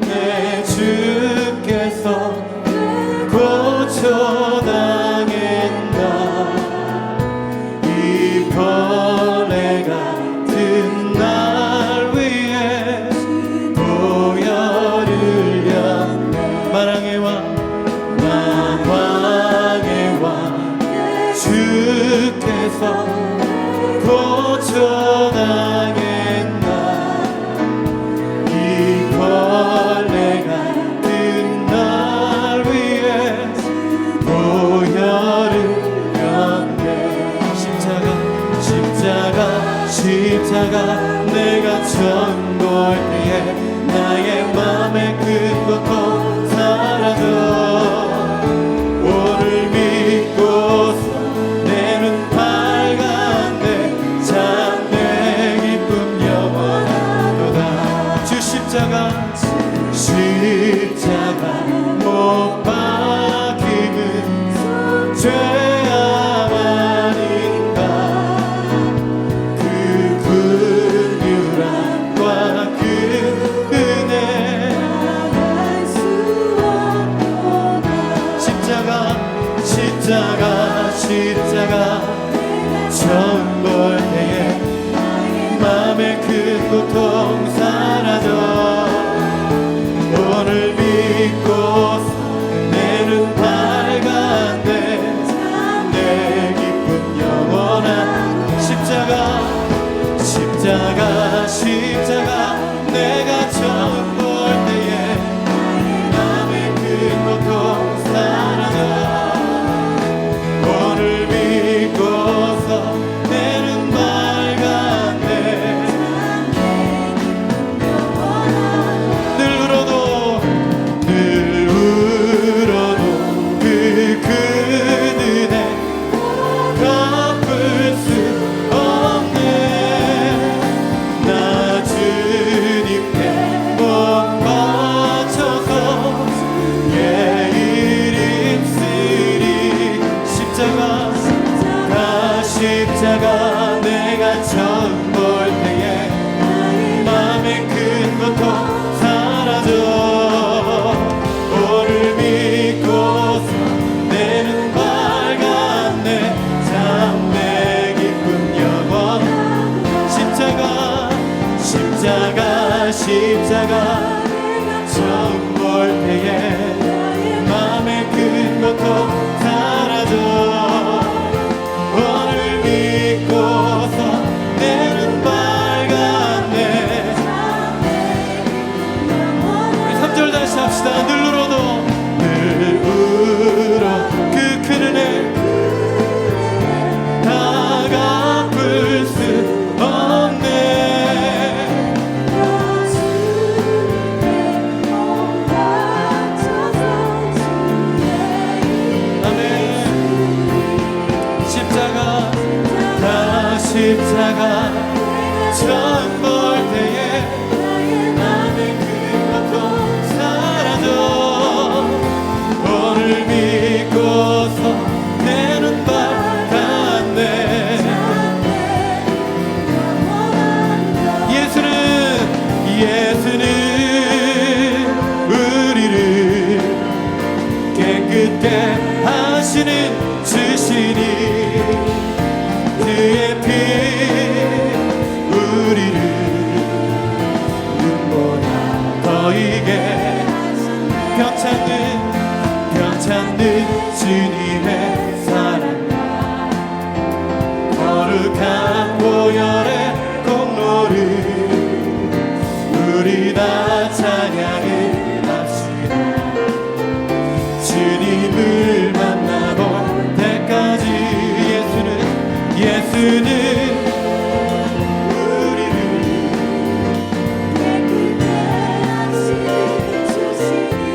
내 주께서 고쳐당했나. 이 벌레 같은 날 위해 보혈을 흘렸네. 만왕의 왕 주께서 고쳐당했나. 이 벌레 같은 날 위해 보혈을 흘렸네. 십자가 내가 처음 볼 때에 나의 맘의 큰 고통 사라져. 오늘 믿고서 내 눈 밝았네. 참내 기쁨 영원하도다. 주 십자가 못 박힘은 죄악 아닌가. 그 긍휼함과 그 은혜 십자가 처음 볼 때에 맘의 큰 고통 사라져. 오늘 믿고서 내 눈 밝았네. 내 기쁨 영원한 십자가 내가 처음 볼 때에 맘의 큰 고통 사라져. 오늘 믿고서 내 눈 밝았네. 늘 울어도 그 큰 은혜 갚을 수 없네. 나 주님께 못 바쳐서 예일 입쓰리. 십자가 내가 처음 볼 때에 맘의 큰 고통 사라져. 오늘 믿고서 내 눈 밝았네. 참내 기쁨 영원. 십자가 처음 볼 때에 맘의 큰 고통 사라져. 오늘 믿고서 내 눈 밝았네. 우리 3절 다시 합시다. 늘 울어도 그 큰 은혜 다 갚을 수 없네. 십자가 처음 볼 때에 나의 그 고통 사라져. 오늘 믿고서 내 눈 밝았네. 예수는 우리를 깨끗게 하시는 주시니 그의 피 우리를 눈보다 더이게 병찾는 주님의 사랑과 거룩한 보혈의 공로를 우리 다 찬양을 합시다. 주님을 만나볼 때까지 예수는 우리를 깨끗게 하시는 주시니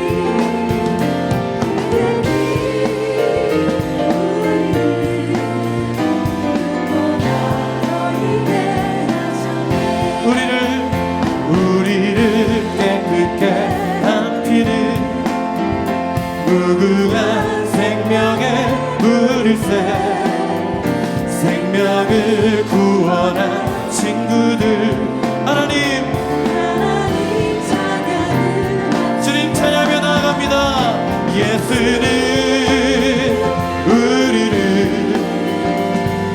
우리를 깨끗게 한 피는 무궁한 생명의 물일새. 생명을 구원한 친구들 하나님 찬양을 예수는 우리를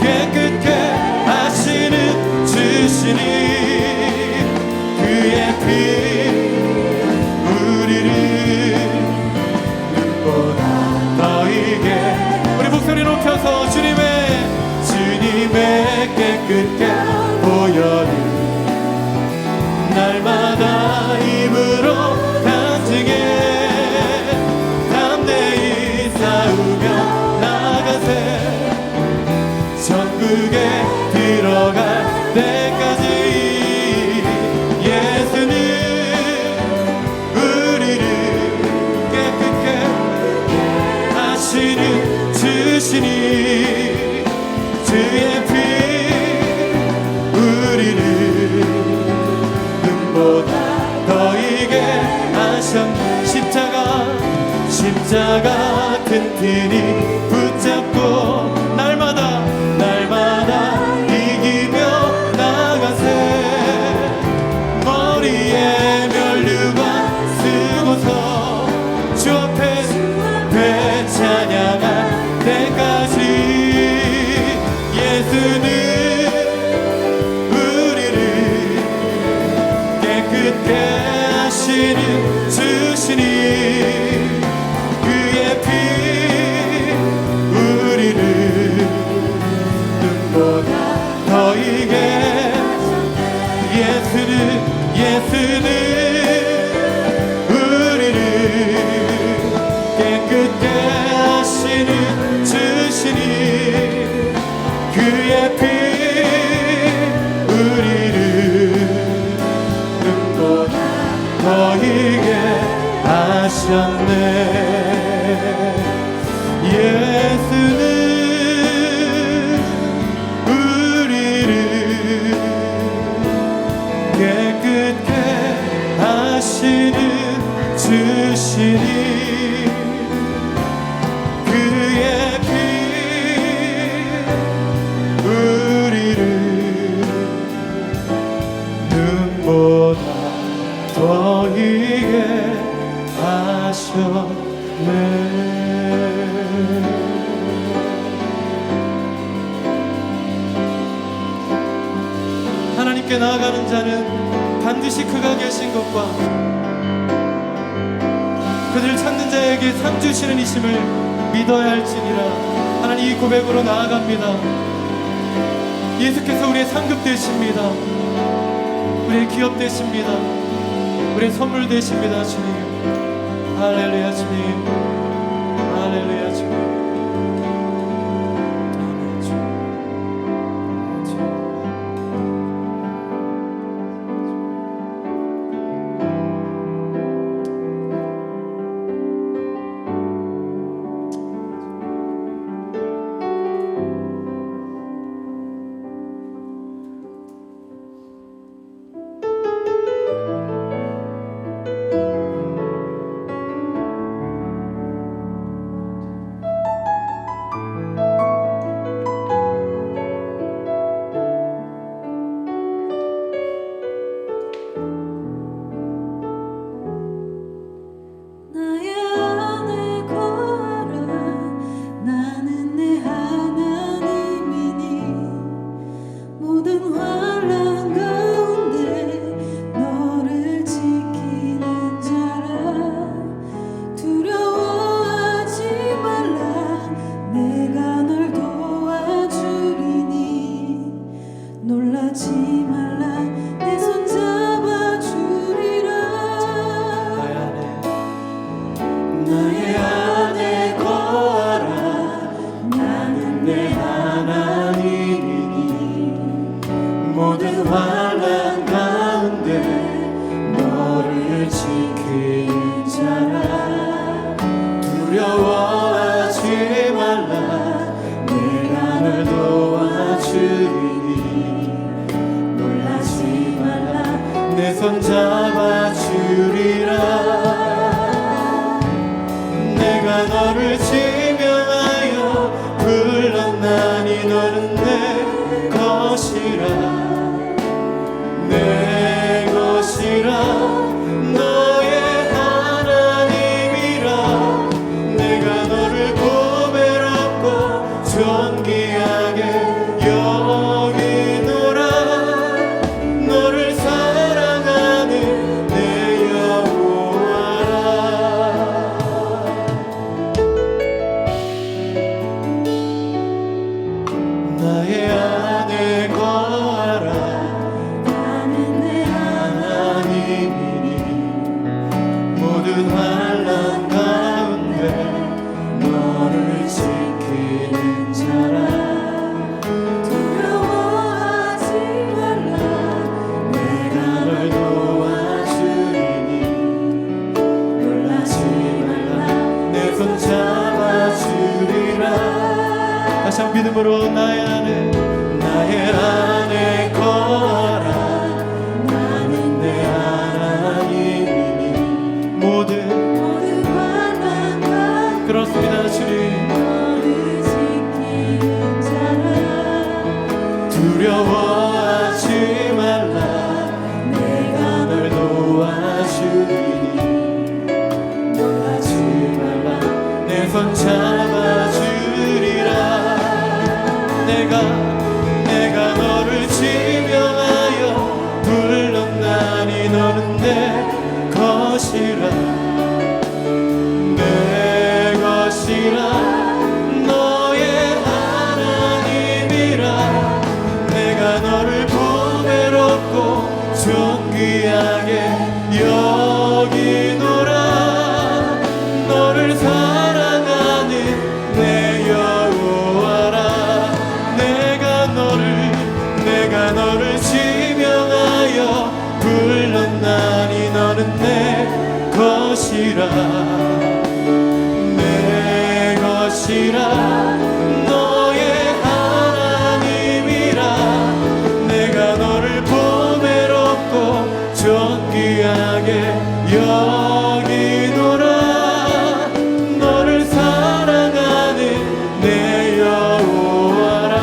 깨끗게 하시는 주시니 그의 피 우리를 눈보다 더 이게 우리 목소리 높여서 주님의 깨끗게 보혈을 날마다 입으로 간증해 담대히 싸우며 나가세 천국에 들어갈 때까지 예수는 우리를 깨끗게 하시는 주시니 주의 피 우리를 눈보다 더 이게 하셨네 십자가 튼튼히 붙잡고 날마다 이기며 나가세 머리에 면류관 쓰고서 주 앞에 되찬양할 때까지 예수는 우리를 깨끗게 하시는 주시니 그의 피 우리를 눈보다 더 이게 예수는 우리를 깨끗게 하시는 주시니 그의 피 우리를 눈보다 더 이게 하셨네 예수는 우리를 깨끗게 하시는 주시니 그의 피 우리를 눈보다 더 이게 하셨네 하나님께 나아가는 자는 반드시 그가 계신 것과 그들을 찾는 자에게 상 주시는 이심을 믿어야 할지니라 하나님 이 고백으로 나아갑니다 예수께서 우리의 상급 되십니다 우리의 기업 되십니다 우리의 선물 되십니다 주님 할렐루야 주님 할렐루야 주님 아멘 주님 손 잡아주리라 다시 한번 믿음으로 나의 안에 거하라. 나는 내 하나님이니 모든 환난 그렇습니다. 주님 너를 지키는 자라. 두려워하지 말라. 내가 널 도와주리니 놀라지 말라. 내 손 잡아주리라. 내가 너를 지명하여 불렀나니 너는 내 것이라. 내 것이라. 너의 하나님이라. 내가 너를 보배롭고 존귀하게 여기노라. 너를 사랑하는 내 여호와라. 내가 너를 지명하여 불렀나니 너는 내 것이라. 내 것이라. 너의 하나님이라. 내가 너를 보배롭고 존귀하게 여기노라. 너를 사랑하는 내 여호와라.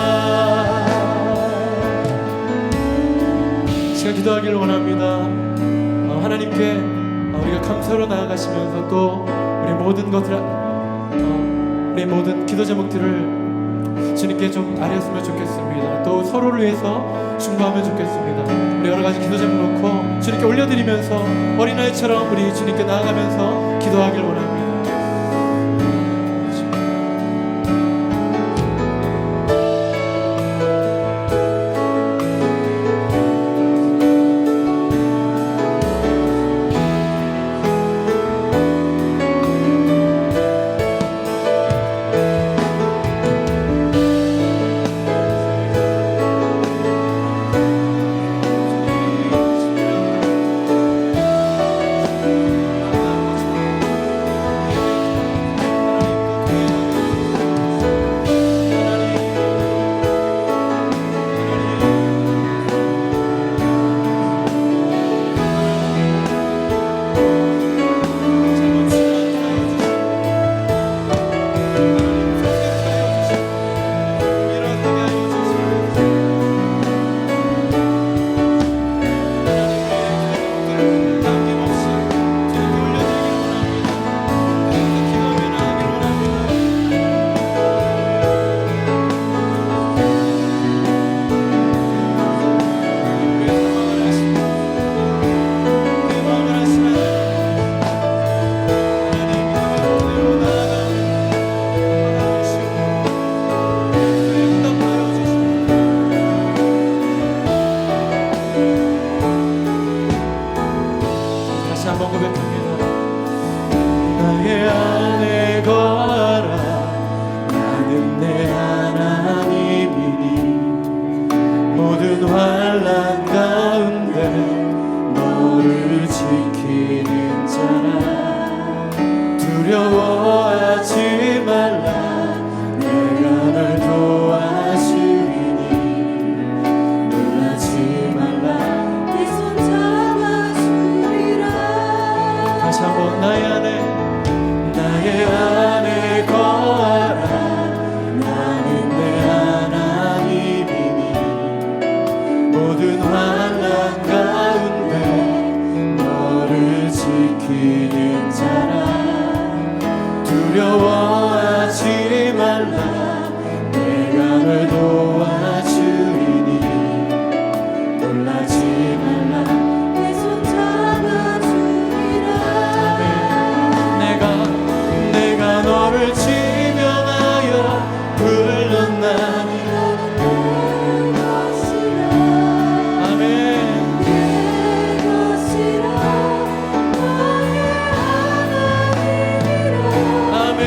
시간 기도하기를 원합니다. 하나님께 우리가 감사로 나아가시면서 또 우리 모든 것들 우리 모든 기도 제목들을 주님께 좀 아뢰었으면 좋겠습니다. 또 서로를 위해서 중보하면 좋겠습니다. 우리 여러 가지 기도 제목 놓고 주님께 올려드리면서 어린아이처럼 우리 주님께 나아가면서 기도하기를 원합니다. 두려워하지 말라. 내가 널 도와주리니 놀라지 말라. 내 손 잡아주리라. 다시 한번 나의 안에 거하라. 나는 내 하나님이니 모든 환난 가운데 너를 지키는 자라. 두려워하지 말라. 내가 널 도와주리니 놀라지 말라. 내 손 잡아주리라. 내가 너를 지명하여 불렀나니 내 것이라. 아멘. 내 것이라. 너의 하나님이라. 아멘.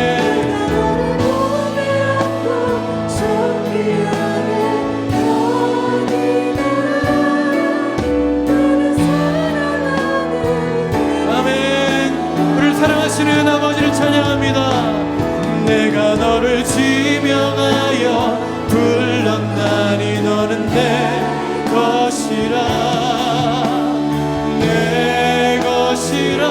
너를 보배롭고 존귀하게 여기노라. 너를 사랑하는 아멘. 우리를 사랑하시는 아버지를 찬양합니다. 내가 너를 지명하여 불렀나니 너는 내 것이라 내 것이라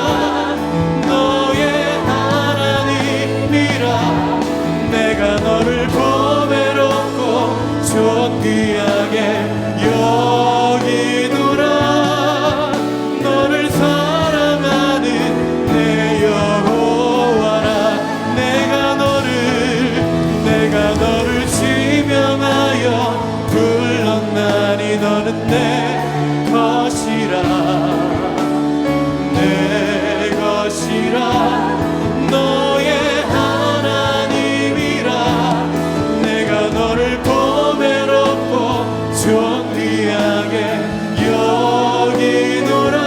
너의 하나님이라 내가 너를 보배롭고 존귀하게 여기노라 너를 사랑하는 내 여호와라 내가 너를 지명하여 불렀나니 너는 내 것이라 내 것이라 너의 하나님이라 내가 너를 보배롭고 존귀하게 여기노라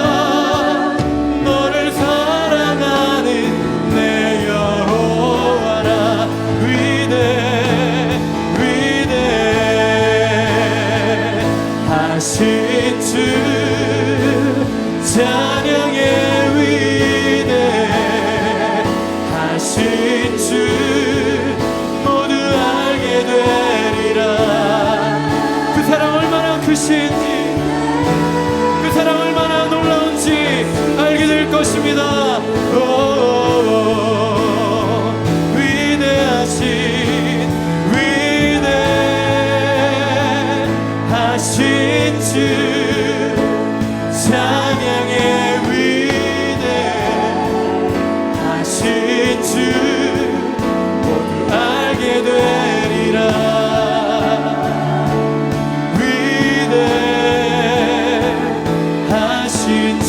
너를 사랑하는 내 여호와라 위대하신 주 찬양의 위대하신 주 모두 알게 되리라 그 사랑 얼마나 크신지 그 사랑 얼마나 놀라운지 알게 될 것입니다. 위대하신 주 찬양의 위대하신 주 모두 알게 되리라 위대하신 주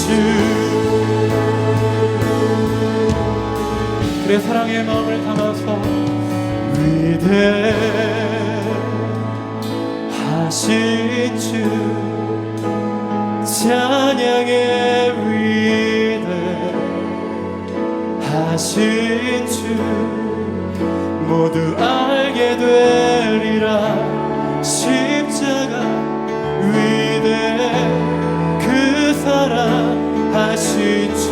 그의 사랑의 마음을 담아서 위대하신 주 찬양의 위대하신 주 모두 알게 되리라 십자가 위대 그 사랑하신 주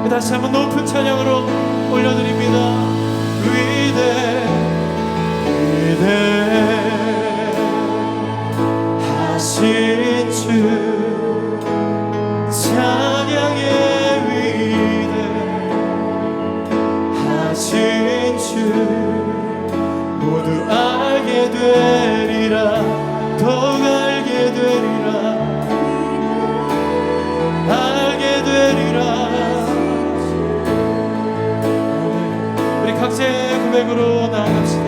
다시 한번 높은 찬양으로 올려드립니다. 위대하신 주 찬양의 위대하신 주 모두 알게 되리라 더욱 알게 되리라 알게 되리라 우리 각자의 고백으로 나아갑시다.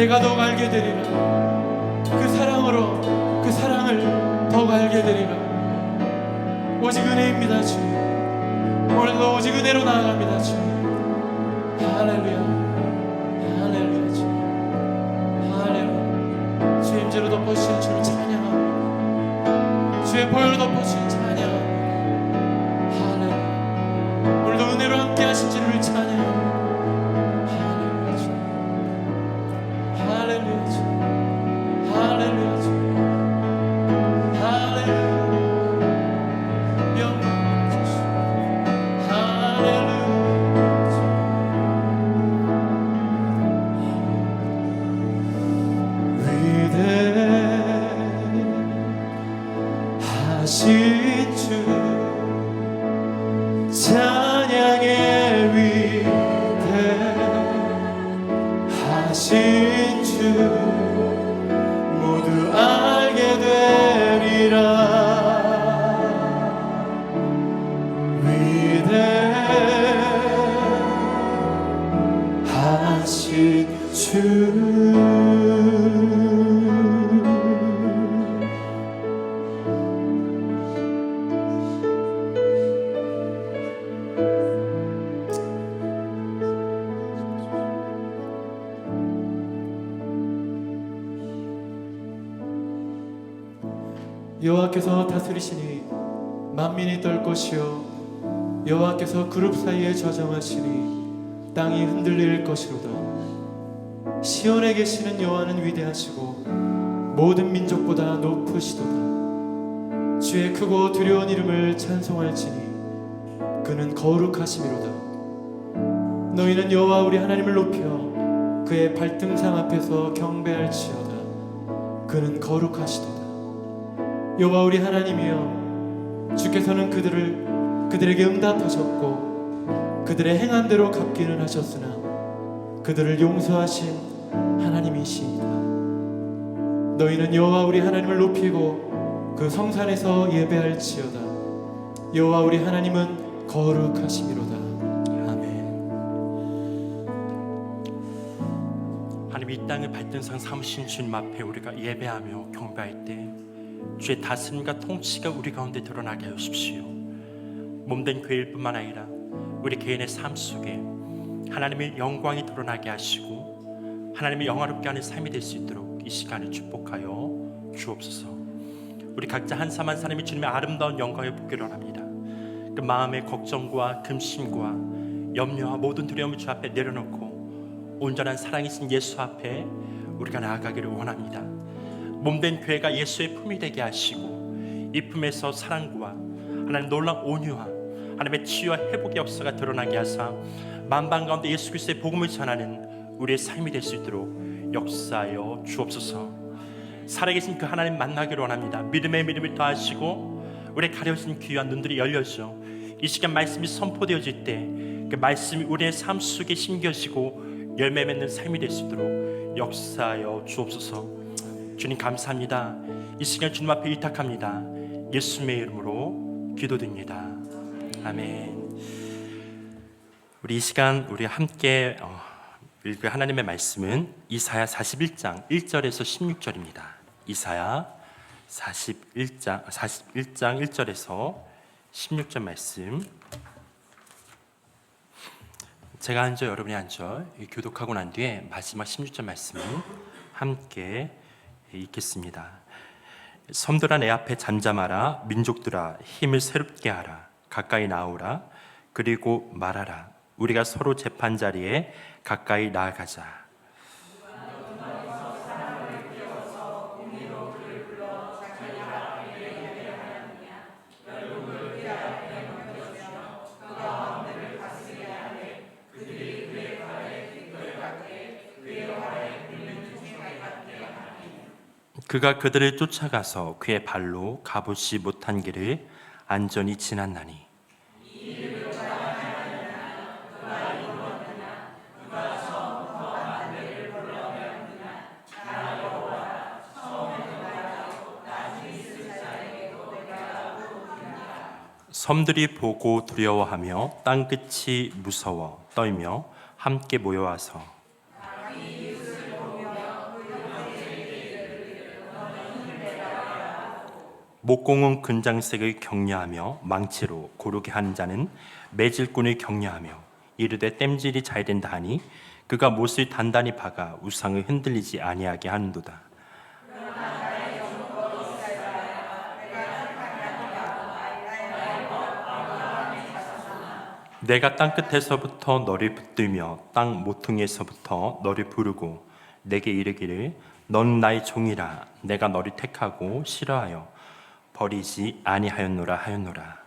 내가 더욱 알게 되리라. 그 사랑으로 그 사랑을 더욱 알게 되리라. 오직 은혜입니다 주. 오늘도 오직 은혜로 나아갑니다 주. 할렐루야 할렐루야 주. 할렐루야. 주의 임재로 덮어주신 주를 찬양합니다. 주의 보혈로 덮어주신 찬양합니다. 할렐루야. 오늘도 은혜로 함께 하신 주를 찬양합니다. 할렐루야 주. 할렐루야 주. 할렐루야 주. 할렐루야. 영광 주시. 할렐루야 주. 위대하신 주 찬양의 위대하신 주 모두 알게 되리라. 위대하신 주. 여호와께서 다스리시니 만민이 떨 것이요 여호와께서 그룹 사이에 좌정하시니 땅이 흔들릴 것이로다. 시온에 계시는 여호와는 위대하시고 모든 민족보다 높으시도다. 주의 크고 두려운 이름을 찬송할지니 그는 거룩하심이로다. 너희는 여호와 우리 하나님을 높여 그의 발등상 앞에서 경배할지어다. 그는 거룩하시도다. 여호와 우리 하나님이여, 주께서는 그들에게 응답하셨고 그들의 행한 대로 갚기는 하셨으나 그들을 용서하신 하나님이시이다. 너희는 여호와 우리 하나님을 높이고 그 성산에서 예배할지어다. 여호와 우리 하나님은 거룩하심이로다. 아멘. 하나님, 이 땅을 발등상 삼으신 주님 앞에 우리가 예배하며 경배할 때 주의 다스림과 통치가 우리 가운데 드러나게 하십시오. 몸된 교회일 뿐만 아니라 우리 개인의 삶 속에 하나님의 영광이 드러나게 하시고 하나님의 영화롭게 하는 삶이 될 수 있도록 이 시간을 축복하여 주옵소서. 우리 각자 한 사람 한 사람이 주님의 아름다운 영광을 보기를 원합니다. 그 마음의 걱정과 근심과 염려와 모든 두려움을 주 앞에 내려놓고 온전한 사랑이신 예수 앞에 우리가 나아가기를 원합니다. 몸된 교회가 예수의 품이 되게 하시고 이 품에서 사랑과 하나님 놀라운 온유와 하나님의 치유와 회복의 역사가 드러나게 하사 만방 가운데 예수 그리스도의 복음을 전하는 우리의 삶이 될 수 있도록 역사하여 주옵소서. 살아계신 그 하나님 만나기를 원합니다. 믿음의 믿음을 더하시고 우리의 가려진 귀와 눈들이 열려져 이 시간 말씀이 선포되어질 때 그 말씀이 우리의 삶 속에 심겨지고 열매 맺는 삶이 될 수 있도록 역사하여 주옵소서. 주님 감사합니다. 이 시간 주님 앞에 의탁합니다. 예수님의 이름으로 기도드립니다. 아멘. 우리 이 시간 우리 함께 읽을 하나님의 말씀은 이사야 41장 1절에서 16절입니다. 이사야 41장 1절에서 16절 말씀. 제가 한 절, 여러분이 한 절 교독하고 난 뒤에 마지막 16절 말씀을 함께 읽겠습니다. 섬들아 내 앞에 잠잠하라. 민족들아 힘을 새롭게 하라. 가까이 나오라. 그리고 말하라. 우리가 서로 재판 자리에 가까이 나아가자. 그가 그들을 쫓아가서 그의 발로 가보지 못한 길을 안전히 지났나니 섬들이 보고 두려워하며 땅끝이 무서워 떨며 함께 모여와서 목공은 근장색을 격려하며 망치로 고르게 하는 자는 매질꾼을 격려하며 이르되 땜질이 잘 된다 하니 그가 못을 단단히 박아 우상을 흔들리지 아니하게 하는도다. 내가 땅끝에서부터 너를 붙들며 땅 모퉁이에서부터 너를 부르고 내게 이르기를 너는 나의 종이라 내가 너를 택하고 싫어하여 버리지 아니하였노라 하였노라.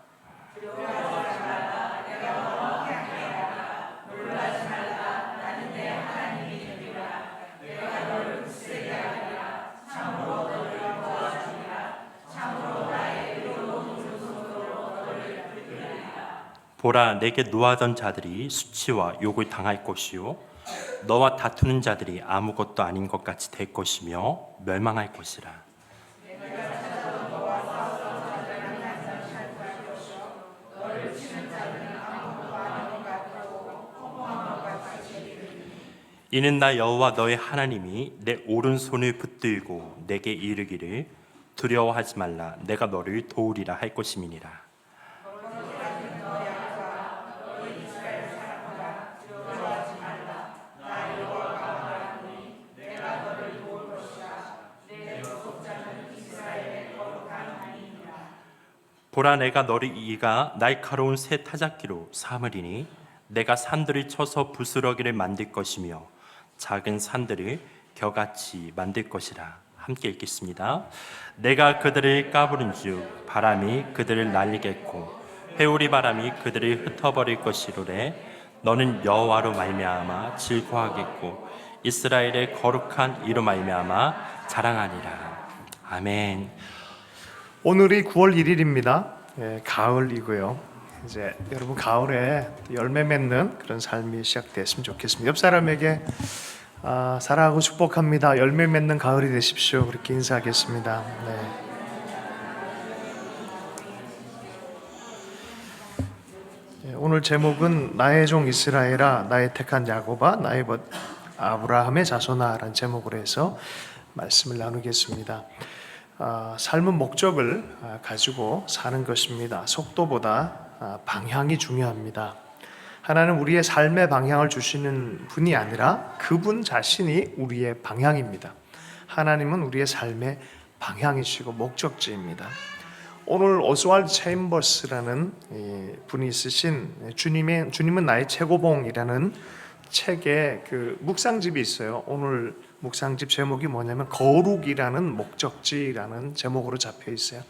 보라, 내게 노하던 자들이 수치와 욕을 당할 것이요 너와 다투는 자들이 아무것도 아닌 것 같이 될 것이며 멸망할 것이라. 이는 나 여호와 너의 하나님이 내 오른손을 붙들고 내게 이르기를 두려워하지 말라 내가 너를 도우리라 할 것임이니라. 보라, 내가 너를 이가 날카로운 새 타작기로 삼으리니 내가 산들을 쳐서 부스러기를 만들 것이며 작은 산들을 겨같이 만들 것이라. 함께 읽겠습니다. 내가 그들을 까부른즉 바람이 그들을 날리겠고 회오리 바람이 그들을 흩어버릴 것이로되 너는 여호와로 말미암아 즐거워하겠고 이스라엘의 거룩한 이로 말미암아 자랑하리라. 아멘. 오늘이 9월 1일입니다. 가을이고요. 이제 여러분 가을에 열매 맺는 그런 삶이 시작됐으면 좋겠습니다. 옆 사람에게 사랑하고 축복합니다. 열매 맺는 가을이 되십시오. 그렇게 인사하겠습니다. 오늘 제목은 나의 종 이스라엘아, 나의 택한 야곱아, 나의 벗 아브라함의 자손아라는 제목으로 해서 말씀을 나누겠습니다. 삶은 목적을 가지고 사는 것입니다. 속도보다 방향이 중요합니다. 하나는 우리의 삶의 방향을 주시는 분이 아니라 그분 자신이 우리의 방향입니다. 하나님은 우리의 삶의 방향이시고 목적지입니다. 오늘 오스왈드 체인버스라는 분이 쓰신 주님은 나의 최고봉이라는 책에 그 묵상집이 있어요. 오늘 묵상집 제목이 뭐냐면 거룩이라는 목적지라는 제목으로 잡혀 있어요.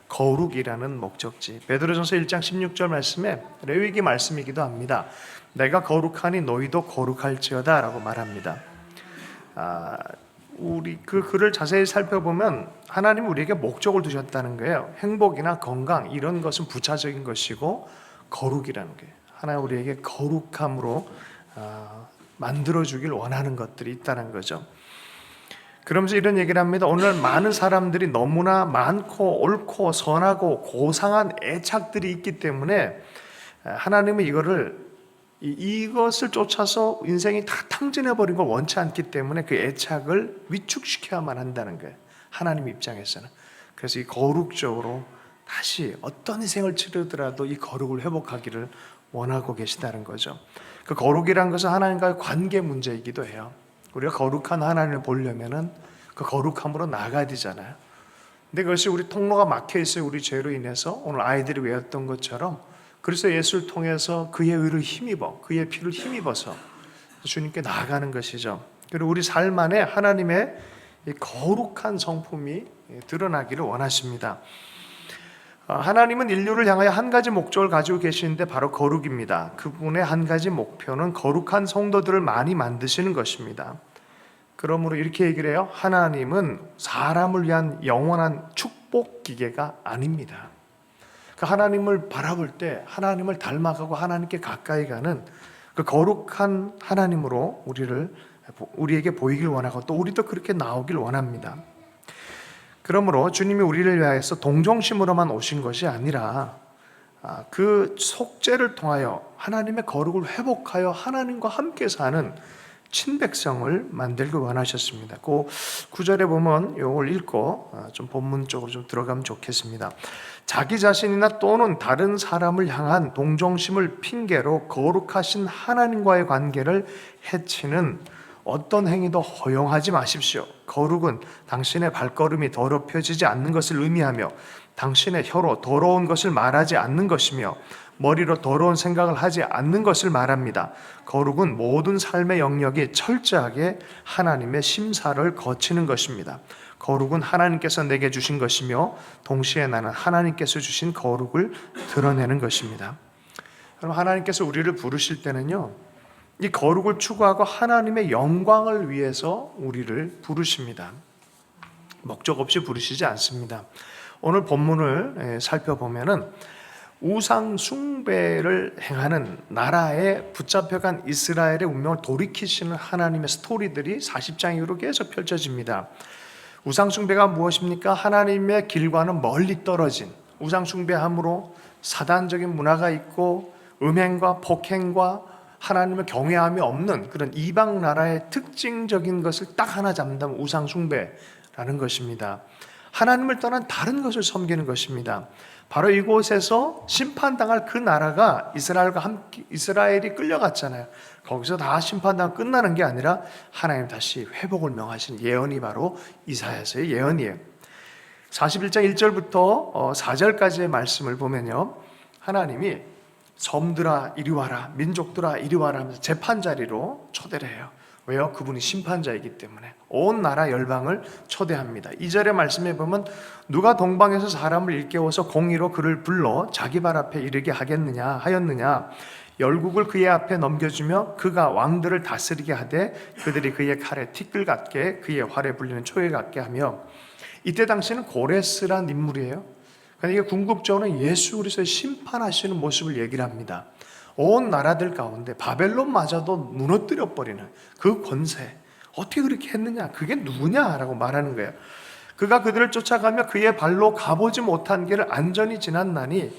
거룩이라는 목적지. 베드로전서 1장 16절 말씀에 레위기 말씀이기도 합니다. 내가 거룩하니 너희도 거룩할지어다 라고 말합니다. 우리 그 글을 자세히 살펴보면 하나님 우리에게 목적을 두셨다는 거예요. 행복이나 건강 이런 것은 부차적인 것이고 거룩이라는 게 하나님 우리에게 거룩함으로 만들어주길 원하는 것들이 있다는 거죠. 그러면서 이런 얘기를 합니다. 오늘 많은 사람들이 너무나 많고 옳고 선하고 고상한 애착들이 있기 때문에 하나님은 이것을 쫓아서 인생이 다 탕진해버린 걸 원치 않기 때문에 그 애착을 위축시켜야만 한다는 거예요. 하나님 입장에서는. 그래서 이 거룩적으로 다시 어떤 희생을 치르더라도 이 거룩을 회복하기를 원하고 계시다는 거죠. 그 거룩이란 것은 하나님과의 관계 문제이기도 해요. 우리가 거룩한 하나님을 보려면은 그 거룩함으로 나아가야 되잖아요. 근데 그것이 우리 통로가 막혀 있어요. 우리 죄로 인해서 오늘 아이들이 외웠던 것처럼 그래서 예수를 통해서 그의 의를 힘입어 그의 피를 힘입어서 주님께 나아가는 것이죠. 그리고 우리 삶 안에 하나님의 이 거룩한 성품이 드러나기를 원하십니다. 하나님은 인류를 향하여 한 가지 목적을 가지고 계시는데 바로 거룩입니다. 그분의 한 가지 목표는 거룩한 성도들을 많이 만드시는 것입니다. 그러므로 이렇게 얘기를 해요. 하나님은 사람을 위한 영원한 축복 기계가 아닙니다. 그 하나님을 바라볼 때 하나님을 닮아가고 하나님께 가까이 가는 그 거룩한 하나님으로 우리에게 보이길 원하고 또 우리도 그렇게 나오길 원합니다. 그러므로 주님이 우리를 위하여서 동정심으로만 오신 것이 아니라 그 속죄를 통하여 하나님의 거룩을 회복하여 하나님과 함께 사는 친백성을 만들기 원하셨습니다. 그 9절에 보면 이걸 읽고 좀 본문 쪽으로 좀 들어가면 좋겠습니다. 자기 자신이나 또는 다른 사람을 향한 동정심을 핑계로 거룩하신 하나님과의 관계를 해치는 어떤 행위도 허용하지 마십시오. 거룩은 당신의 발걸음이 더럽혀지지 않는 것을 의미하며 당신의 혀로 더러운 것을 말하지 않는 것이며 머리로 더러운 생각을 하지 않는 것을 말합니다. 거룩은 모든 삶의 영역이 철저하게 하나님의 심사를 거치는 것입니다. 거룩은 하나님께서 내게 주신 것이며 동시에 나는 하나님께서 주신 거룩을 드러내는 것입니다. 그럼 하나님께서 우리를 부르실 때는요, 이 거룩을 추구하고 하나님의 영광을 위해서 우리를 부르십니다. 목적 없이 부르시지 않습니다. 오늘 본문을 살펴보면은 우상 숭배를 행하는 나라에 붙잡혀간 이스라엘의 운명을 돌이키시는 하나님의 스토리들이 40장 이후로 계속 펼쳐집니다. 우상 숭배가 무엇입니까? 하나님의 길과는 멀리 떨어진, 우상 숭배함으로 사단적인 문화가 있고 음행과 폭행과 하나님을 경외함이 없는 그런 이방 나라의 특징적인 것을 딱 하나 잡는다면 우상 숭배라는 것입니다. 하나님을 떠난 다른 것을 섬기는 것입니다. 바로 이곳에서 심판당할 그 나라가 이스라엘이 끌려갔잖아요. 거기서 다 심판당 끝나는 게 아니라 하나님 다시 회복을 명하신 예언이 바로 이사야서의 예언이에요. 41장 1절부터 4절까지의 말씀을 보면요, 하나님이 섬들아 이리 와라, 민족들아 이리 와라 하면서 재판자리로 초대를 해요. 왜요? 그분이 심판자이기 때문에 온 나라 열방을 초대합니다. 2절의 말씀에 보면 누가 동방에서 사람을 일깨워서 공의로 그를 불러 자기 발 앞에 이르게 하였느냐 열국을 그의 앞에 넘겨주며 그가 왕들을 다스리게 하되 그들이 그의 칼에 티끌 같게 그의 활에 불리는 초에 같게 하며, 이때 당시는 고레스란 인물이에요. 그러니까 이게 궁극적으로 예수 그리스도의 심판하시는 모습을 얘기를 합니다. 온 나라들 가운데 바벨론마저도 무너뜨려 버리는 그 권세, 어떻게 그렇게 했느냐, 그게 누구냐라고 말하는 거예요. 그가 그들을 쫓아가며 그의 발로 가보지 못한 길을 안전히 지났나니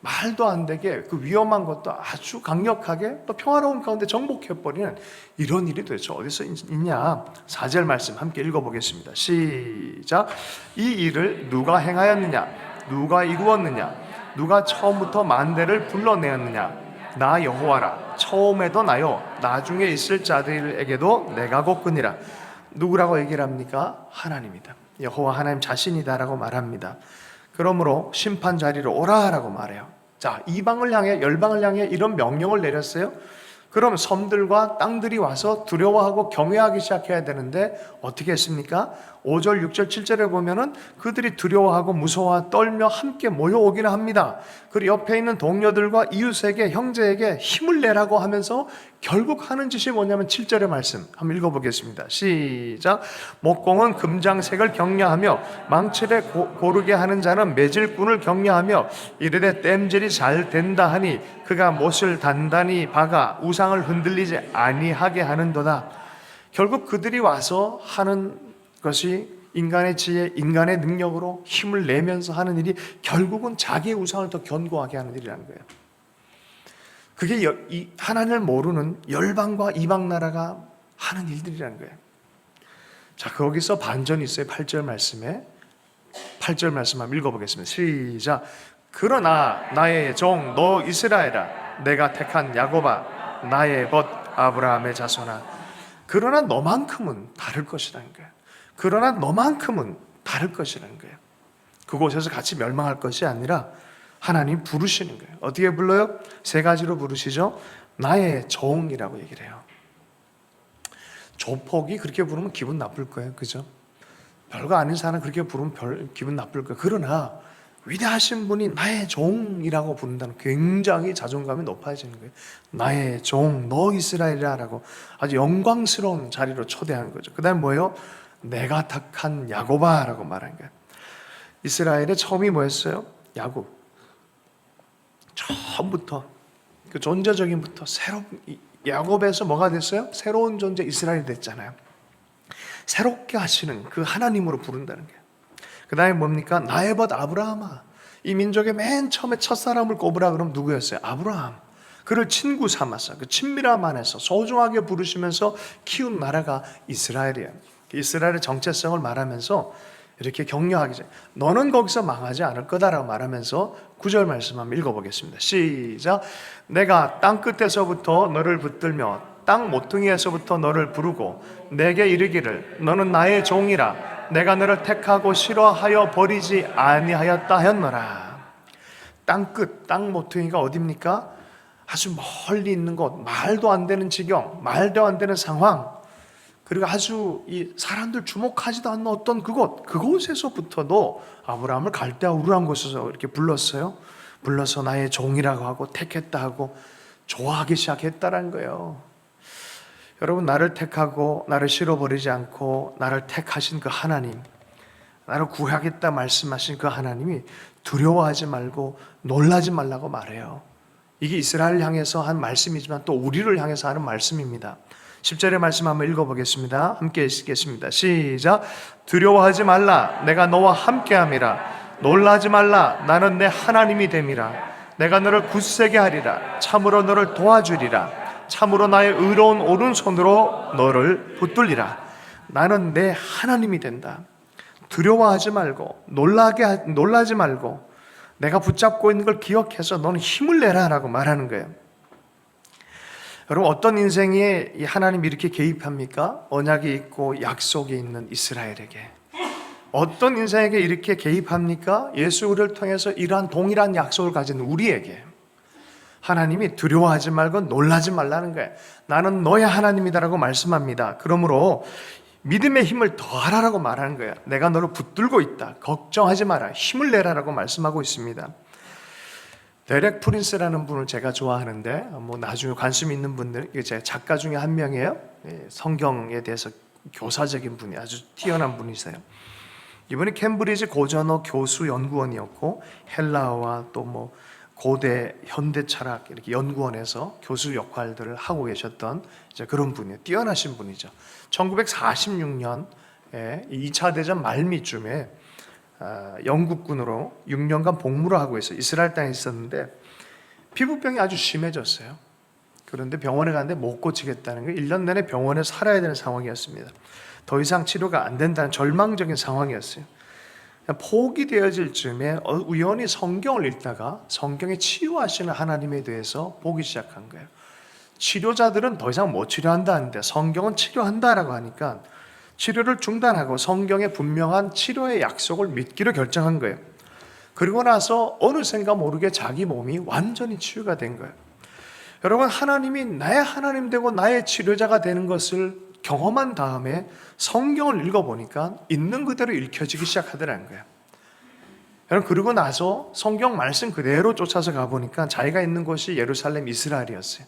말도 안 되게 그 위험한 것도 아주 강력하게 또 평화로운 가운데 정복해버리는 이런 일이 도대체 어디서 있냐. 4절 말씀 함께 읽어보겠습니다. 시작. 이 일을 누가 행하였느냐, 누가 이루었느냐, 누가 처음부터 만대를 불러내었느냐. 나 여호와라, 처음에도 나요, 나중에 있을 자들에게도 내가 곧거니라. 누구라고 얘기를 합니까? 하나님이다. 여호와 하나님 자신이다라고 말합니다. 그러므로 심판 자리로 오라라고 말해요. 자, 이방을 향해, 열방을 향해 이런 명령을 내렸어요. 그럼 섬들과 땅들이 와서 두려워하고 경외하기 시작해야 되는데 어떻게 했습니까? 5절, 6절, 7절에 보면은 그들이 두려워하고 무서워 떨며 함께 모여오기는 합니다. 그리고 옆에 있는 동료들과 이웃에게, 형제에게 힘을 내라고 하면서 결국 하는 짓이 뭐냐면 7절의 말씀 한번 읽어보겠습니다. 시작. 목공은 금장색을 격려하며 망칠에 고르게 하는 자는 매질꾼을 격려하며 이르되 땜질이 잘 된다 하니 그가 못을 단단히 박아 우상을 흔들리지 아니하게 하는도다. 결국 그들이 와서 하는 것이 인간의 지혜, 인간의 능력으로 힘을 내면서 하는 일이 결국은 자기의 우상을 더 견고하게 하는 일이라는 거예요. 그게 하나님을 모르는 열방과 이방 나라가 하는 일들이라는 거예요. 자, 거기서 반전이 있어요. 8절 말씀에. 8절 말씀 한번 읽어보겠습니다. 시작. 그러나 나의 종 너 이스라엘아, 내가 택한 야곱아, 나의 벗 아브라함의 자손아, 그러나 너만큼은 다를 것이라는 거예요. 그러나 너만큼은 다를 것이라는 거예요. 그곳에서 같이 멸망할 것이 아니라 하나님 부르시는 거예요. 어떻게 불러요? 세 가지로 부르시죠. 나의 종이라고 얘기를 해요. 조폭이 그렇게 부르면 기분 나쁠 거예요. 그죠? 별거 아닌 사람 그렇게 부르면 기분 나쁠 거예요. 그러나 위대하신 분이 나의 종이라고 부른다는 굉장히 자존감이 높아지는 거예요. 나의 종, 너 이스라엘이라고 아주 영광스러운 자리로 초대하는 거죠. 그 다음에 뭐예요? 내가 택한 야곱아라고 말한 거예요. 이스라엘의 처음이 뭐였어요? 야곱. 처음부터 그 존재적인부터 야곱에서 뭐가 됐어요? 새로운 존재 이스라엘이 됐잖아요. 새롭게 하시는 그 하나님으로 부른다는 거예요. 그 다음에 뭡니까? 나의 벗 아브라함아. 이 민족의 맨 처음에 첫사람을 꼽으라 그러면 누구였어요? 아브라함. 그를 친구 삼아서 그 친밀함 안에서 소중하게 부르시면서 키운 나라가 이스라엘이에요. 이스라엘의 정체성을 말하면서 이렇게 격려하기, 너는 거기서 망하지 않을 거다라고 말하면서 9절 말씀 한번 읽어보겠습니다. 시작. 내가 땅 끝에서부터 너를 붙들며 땅 모퉁이에서부터 너를 부르고 내게 이르기를 너는 나의 종이라 내가 너를 택하고 싫어하여 버리지 아니하였다 하였노라. 땅끝, 땅 모퉁이가 어딥니까? 아주 멀리 있는 곳, 말도 안 되는 지경, 말도 안 되는 상황, 그리고 아주 이 사람들 주목하지도 않는 어떤 그곳에서부터도 아브라함을 갈대아 우르한 곳에서 이렇게 불렀어요. 불러서 나의 종이라고 하고 택했다 하고 좋아하기 시작했다라는 거예요. 여러분, 나를 택하고 나를 싫어버리지 않고 나를 택하신 그 하나님, 나를 구하겠다 말씀하신 그 하나님이 두려워하지 말고 놀라지 말라고 말해요. 이게 이스라엘을 향해서 한 말씀이지만 또 우리를 향해서 하는 말씀입니다. 10절의 말씀 한번 읽어보겠습니다. 함께 읽겠습니다. 시작. 두려워하지 말라. 내가 너와 함께함이라. 놀라지 말라. 나는 내 하나님이 됨이라. 내가 너를 굳세게 하리라. 참으로 너를 도와주리라. 참으로 나의 의로운 오른손으로 너를 붙들리라. 나는 내 하나님이 된다. 두려워하지 말고 놀라지 말고 내가 붙잡고 있는 걸 기억해서 너는 힘을 내라 라고 말하는 거예요. 여러분, 어떤 인생에 이 하나님이 이렇게 개입합니까? 언약이 있고 약속이 있는 이스라엘에게. 어떤 인생에게 이렇게 개입합니까? 예수 우리를 통해서 이러한 동일한 약속을 가진 우리에게. 하나님이 두려워하지 말고 놀라지 말라는 거예요. 나는 너의 하나님이다라고 말씀합니다. 그러므로 믿음의 힘을 더하라라고 말하는 거예요. 내가 너를 붙들고 있다. 걱정하지 마라. 힘을 내라라고 말씀하고 있습니다. 데렉 프린스라는 분을 제가 좋아하는데, 나중에 관심 있는 분들, 제 작가 중에 한 명이에요. 성경에 대해서 교사적인 분이 아주 뛰어난 분이세요. 이분이 캠브리지 고전어 교수 연구원이었고 헬라어와 또 고대 현대 철학 이렇게 연구원에서 교수 역할들을 하고 계셨던 그런 분이에요. 뛰어나신 분이죠. 1946년 2차 대전 말미쯤에 영국군으로 6년간 복무를 하고 있어요. 이스라엘 땅에 있었는데 피부병이 아주 심해졌어요. 그런데 병원에 갔는데 못 고치겠다는 거예요. 1년 내내 병원에 살아야 되는 상황이었습니다. 더 이상 치료가 안 된다는 절망적인 상황이었어요. 포기되어질 즈음에 우연히 성경을 읽다가 성경에 치유하시는 하나님에 대해서 보기 시작한 거예요. 치료자들은 더 이상 못 치료한다는데 성경은 치료한다라고 하니까 치료를 중단하고 성경의 분명한 치료의 약속을 믿기로 결정한 거예요. 그리고 나서 어느샌가 모르게 자기 몸이 완전히 치유가 된 거예요. 여러분, 하나님이 나의 하나님 되고 나의 치료자가 되는 것을 경험한 다음에 성경을 읽어보니까 있는 그대로 읽혀지기 시작하더라는 거예요. 여러분, 그리고 나서 성경 말씀 그대로 쫓아서 가보니까 자기가 있는 곳이 예루살렘 이스라엘이었어요.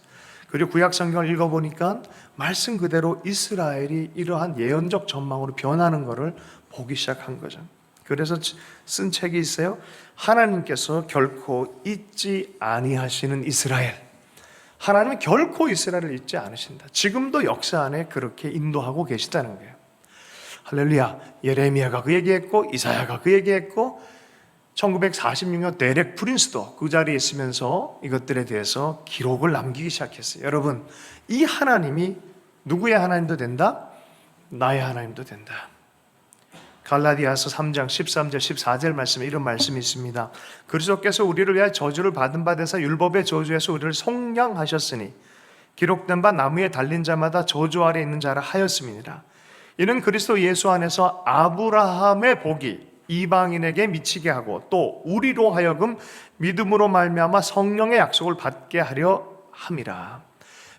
그리고 구약 성경을 읽어보니까 말씀 그대로 이스라엘이 이러한 예언적 전망으로 변하는 것을 보기 시작한 거죠. 그래서 쓴 책이 있어요. 하나님께서 결코 잊지 아니하시는 이스라엘. 하나님은 결코 이스라엘을 잊지 않으신다. 지금도 역사 안에 그렇게 인도하고 계시다는 거예요. 할렐루야. 예레미야가 그 얘기했고 이사야가 그 얘기했고 1946년 데렉 프린스도 그 자리에 있으면서 이것들에 대해서 기록을 남기기 시작했어요. 여러분, 이 하나님이 누구의 하나님도 된다? 나의 하나님도 된다. 갈라디아서 3장 13절 14절 말씀에 이런 말씀이 있습니다. 그리스도께서 우리를 위하여 저주를 받은 바 되사 율법의 저주에서 우리를 속량하셨으니 기록된 바 나무에 달린 자마다 저주 아래 있는 자라 하였음이니라. 이는 그리스도 예수 안에서 아브라함의 복이 이방인에게 미치게 하고 또 우리로 하여금 믿음으로 말미암아 성령의 약속을 받게 하려 함이라.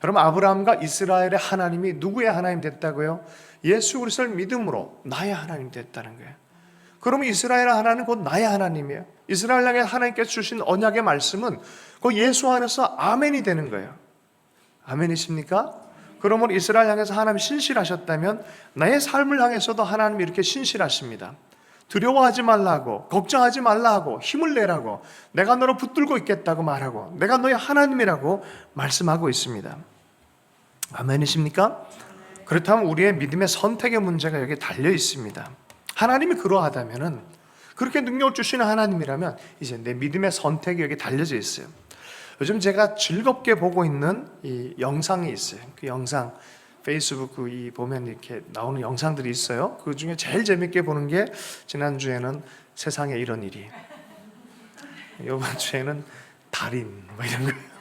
여러분, 아브라함과 이스라엘의 하나님이 누구의 하나님 됐다고요? 예수 그리스도를 믿음으로 나의 하나님 됐다는 거예요. 그러면 이스라엘 하나님은 곧 나의 하나님이에요. 이스라엘 향해 하나님께서 주신 언약의 말씀은 그 예수 안에서 아멘이 되는 거예요. 아멘이십니까? 그러면 이스라엘 향해서 하나님 신실하셨다면 나의 삶을 향해서도 하나님이 이렇게 신실하십니다. 두려워하지 말라고, 걱정하지 말라고, 힘을 내라고, 내가 너를 붙들고 있겠다고 말하고, 내가 너의 하나님이라고 말씀하고 있습니다. 아멘이십니까? 그렇다면 우리의 믿음의 선택의 문제가 여기에 달려 있습니다. 하나님이 그러하다면은, 그렇게 능력을 주시는 하나님이라면 이제 내 믿음의 선택이 여기 달려져 있어요. 요즘 제가 즐겁게 보고 있는 이 영상이 있어요. 그 영상 페이스북 이 보면 이렇게 나오는 영상들이 있어요. 그 중에 제일 재밌게 보는 게 지난주에는 세상에 이런 일이, 이번 주에는 달인 뭐 이런 거예요.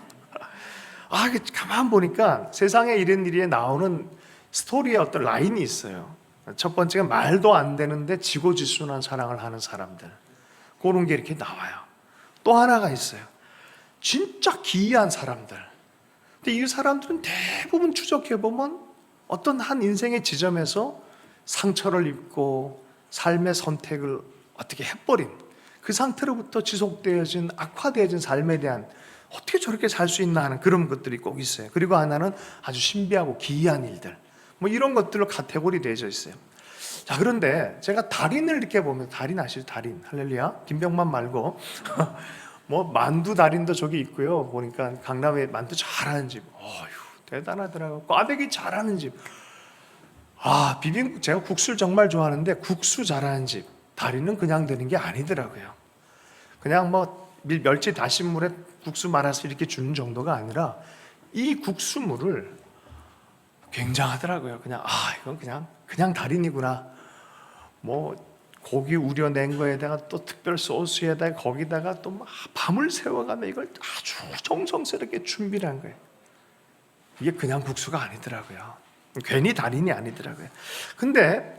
아, 가만 보니까 세상에 이런 일이에 나오는 스토리의 어떤 라인이 있어요. 첫 번째가 말도 안 되는데 지고지순한 사랑을 하는 사람들, 그런 게 이렇게 나와요. 또 하나가 있어요. 진짜 기이한 사람들. 근데 이 사람들은 대부분 추적해보면 어떤 한 인생의 지점에서 상처를 입고 삶의 선택을 어떻게 해버린 그 상태로부터 지속되어진 악화되어진 삶에 대한 어떻게 저렇게 살 수 있나 하는 그런 것들이 꼭 있어요. 그리고 하나는 아주 신비하고 기이한 일들, 뭐 이런 것들로 카테고리 되어져 있어요. 자, 그런데 제가 달인을 이렇게 보면, 달인 아시죠? 달인, 할렐루야. 김병만 말고 뭐 만두 달인도 저기 있고요. 보니까 강남에 만두 잘하는 집, 어휴 대단하더라고. 꽈배기 잘하는 집, 아 비빔국, 제가 국수를 정말 좋아하는데 국수 잘하는 집, 달인은 그냥 되는 게 아니더라고요. 그냥 뭐 멸치 다시물에 국수 말아서 이렇게 주는 정도가 아니라 이 국수물을 굉장하더라고요. 그냥 이건 그냥 달인이구나. 뭐 고기 우려낸 거에다가 또 특별 소스에다가 거기다가 또 밤을 새워가며 이걸 아주 정성스럽게 준비를 한 거예요. 이게 그냥 국수가 아니더라고요. 괜히 달인이 아니더라고요. 근데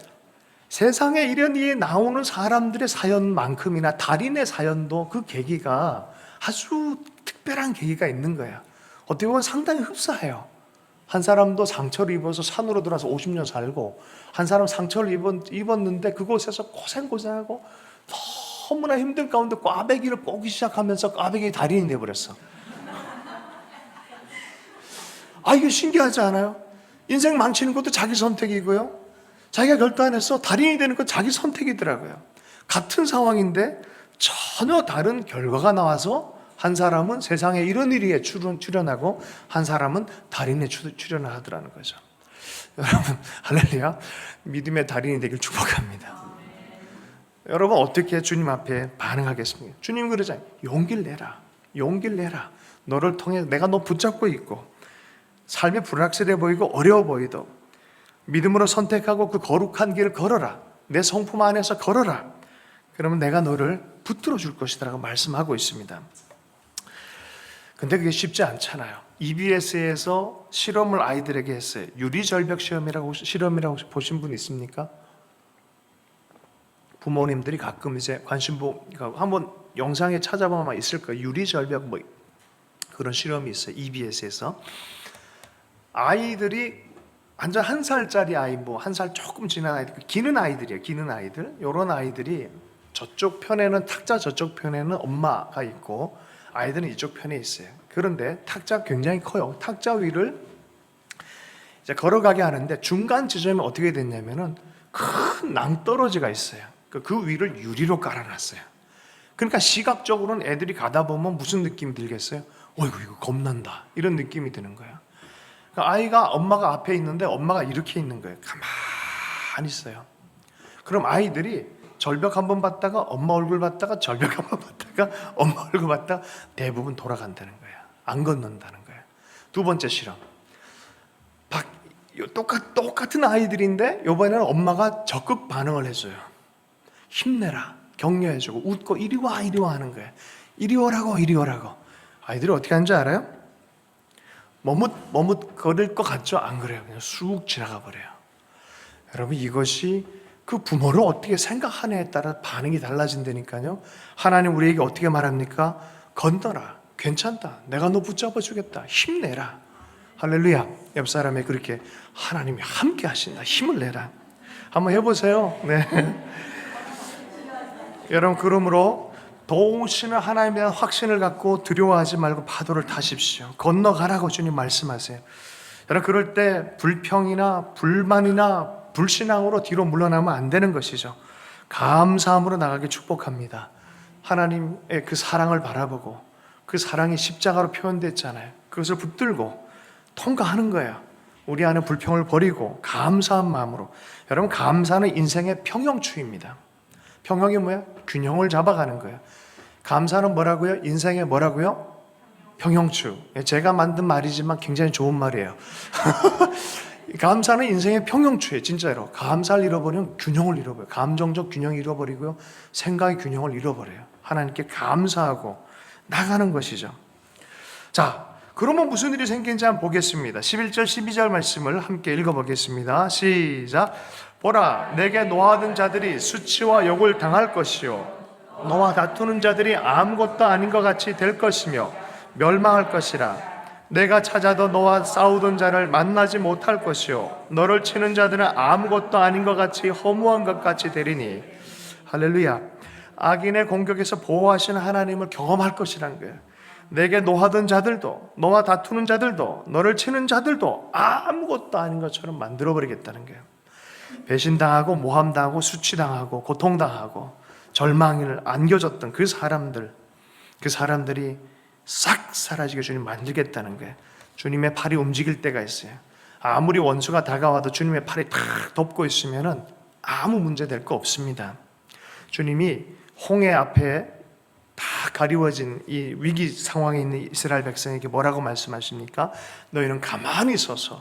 세상에 이런 일이 나오는 사람들의 사연만큼이나 달인의 사연도 그 계기가 아주 특별한 계기가 있는 거예요. 어떻게 보면 상당히 흡사해요. 한 사람도 상처를 입어서 산으로 들어와서 50년 살고, 한 사람 상처를 입었는데 그곳에서 고생하고 너무나 힘든 가운데 꽈배기를 꽂기 시작하면서 꽈배기 달인이 돼버렸어. 이게 신기하지 않아요? 인생 망치는 것도 자기 선택이고요, 자기가 결도 안 했어. 달인이 되는 건 자기 선택이더라고요. 같은 상황인데 전혀 다른 결과가 나와서 한 사람은 세상에 이런 일에 출연하고 한 사람은 달인에 출연을 하더라는 거죠. 여러분 할렐루야, 믿음의 달인이 되길 축복합니다. 여러분 어떻게 주님 앞에 반응하겠습니까? 주님 그러잖아요. 용기를 내라. 너를 통해 내가 너 붙잡고 있고, 삶이 불확실해 보이고 어려워 보이도 믿음으로 선택하고 그 거룩한 길을 걸어라. 내 성품 안에서 걸어라. 그러면 내가 너를 붙들어 줄 것이다 라고 말씀하고 있습니다. 근데 그게 쉽지 않잖아요. EBS에서 실험을 아이들에게 했어요. 유리절벽 실험이라고 혹시 보신 분 있습니까? 부모님들이 가끔 이제 관심보 한번 영상에 찾아보면 있을 거예요. 유리절벽 뭐 그런 실험이 있어요. EBS에서 아이들이 완전 1살짜리 아이, 뭐 1살 조금 지난 아이들, 기는 아이들이에요. 기는 아이들. 이런 아이들이 저쪽 편에는 탁자, 저쪽 편에는 엄마가 있고 아이들은 이쪽 편에 있어요. 그런데 탁자 굉장히 커요. 탁자 위를 이제 걸어가게 하는데 중간 지점에 어떻게 됐냐면은 큰 낭떠러지가 있어요. 그 위를 유리로 깔아놨어요. 그러니까 시각적으로는 애들이 가다 보면 무슨 느낌이 들겠어요? 이거 겁난다. 이런 느낌이 드는 거예요. 그러니까 아이가 엄마가 앞에 있는데 엄마가 이렇게 있는 거예요. 가만히 있어요. 그럼 아이들이 절벽 한번 봤다가 엄마 얼굴 봤다가 절벽 한번 봤다가 엄마 얼굴 봤다가 대부분 돌아간다는 거예요. 안 건넌다는 거예요. 두 번째 실험. 똑같은 아이들인데 이번에는 엄마가 적극 반응을 해줘요. 힘내라, 격려해주고 웃고 이리 와 하는 거예요. 이리 오라고. 아이들이 어떻게 하는지 알아요? 머뭇 거릴 것 같죠? 안 그래요. 그냥 쑥 지나가 버려요. 여러분 이것이 그 부모를 어떻게 생각하느냐에 따라 반응이 달라진다니까요. 하나님 우리에게 어떻게 말합니까? 건너라, 괜찮다, 내가 너 붙잡아 주겠다, 힘내라. 할렐루야. 옆 사람에 그렇게 하나님이 함께 하신다, 힘을 내라. 한번 해보세요. 네. 여러분 그러므로 도우시는 하나님에 대한 확신을 갖고 두려워하지 말고 파도를 타십시오. 건너가라고 주님 말씀하세요. 여러분 그럴 때 불평이나 불만이나 불신앙으로 뒤로 물러나면 안 되는 것이죠. 감사함으로 나가게 축복합니다. 하나님의 그 사랑을 바라보고 그 사랑이 십자가로 표현됐잖아요. 그것을 붙들고 통과하는 거예요. 우리 안에 불평을 버리고 감사한 마음으로. 여러분 감사는 인생의 평형추입니다. 평형이 뭐야? 균형을 잡아가는 거예요. 감사는 뭐라고요? 인생의 뭐라고요? 평형추. 제가 만든 말이지만 굉장히 좋은 말이에요. 감사는 인생의 평형추예요. 진짜로. 감사를 잃어버리면 균형을 잃어버려요. 감정적 균형을 잃어버리고요. 생각의 균형을 잃어버려요. 하나님께 감사하고 나가는 것이죠. 자, 그러면 무슨 일이 생긴지 한번 보겠습니다. 11절 12절 말씀을 함께 읽어보겠습니다. 시작. 보라, 내게 노하던 자들이 수치와 욕을 당할 것이요 너와 다투는 자들이 아무것도 아닌 것 같이 될 것이며 멸망할 것이라. 내가 찾아도 너와 싸우던 자를 만나지 못할 것이요 너를 치는 자들은 아무것도 아닌 것 같이 허무한 것 같이 되리니. 할렐루야. 악인의 공격에서 보호하시는 하나님을 경험할 것이란 거예요. 내게 노하던 자들도, 너와 다투는 자들도, 너를 치는 자들도 아무것도 아닌 것처럼 만들어버리겠다는 거예요. 배신당하고 모함당하고 수치당하고 고통당하고 절망을 안겨줬던 그 사람들이 싹 사라지게 주님 만들겠다는 거예요. 주님의 팔이 움직일 때가 있어요. 아무리 원수가 다가와도 주님의 팔이 탁 덮고 있으면 아무 문제 될 거 없습니다. 주님이 홍해 앞에 다 가리워진 이 위기 상황에 있는 이스라엘 백성에게 뭐라고 말씀하십니까? 너희는 가만히 서서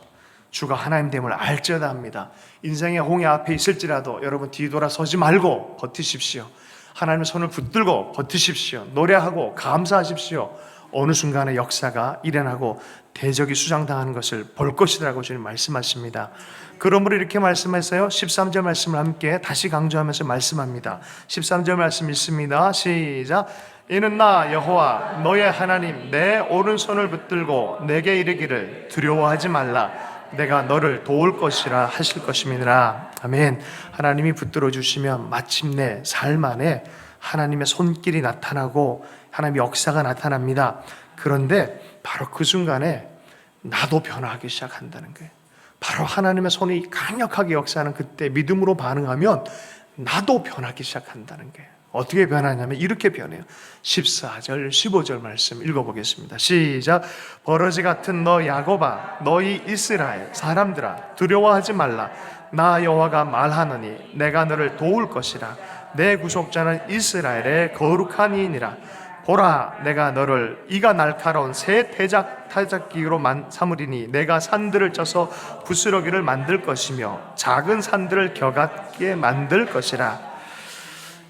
주가 하나님됨을 알지어다 합니다. 인생의 홍해 앞에 있을지라도 여러분 뒤돌아서지 말고 버티십시오. 하나님의 손을 붙들고 버티십시오. 노래하고 감사하십시오. 어느 순간에 역사가 일어나고 대적이 수장당하는 것을 볼 것이라고 주님 말씀하십니다. 그러므로 이렇게 말씀했어요. 13절 말씀을 함께 다시 강조하면서 말씀합니다. 13절 말씀 읽습니다. 시작. 이는 나 여호와 너의 하나님 내 오른손을 붙들고 내게 이르기를 두려워하지 말라. 내가 너를 도울 것이라 하실 것임이니라. 아멘. 하나님이 붙들어 주시면 마침내 삶 안에 하나님의 손길이 나타나고 하나님의 역사가 나타납니다. 그런데 바로 그 순간에 나도 변화하기 시작한다는 거예요. 바로 하나님의 손이 강력하게 역사하는 그때 믿음으로 반응하면 나도 변하기 시작한다는 거예요. 어떻게 변하냐면 이렇게 변해요. 14절 15절 말씀 읽어보겠습니다. 시작. 버러지 같은 너 야곱아 너희 이스라엘 사람들아 두려워하지 말라. 나 여호와가 말하노니 내가 너를 도울 것이라. 내 구속자는 이스라엘의 거룩한 이이니라. 보라 내가 너를 이가 날카로운 새 타작기로 삼으리니 내가 산들을 쪄서 부스러기를 만들 것이며 작은 산들을 겨같게 만들 것이라.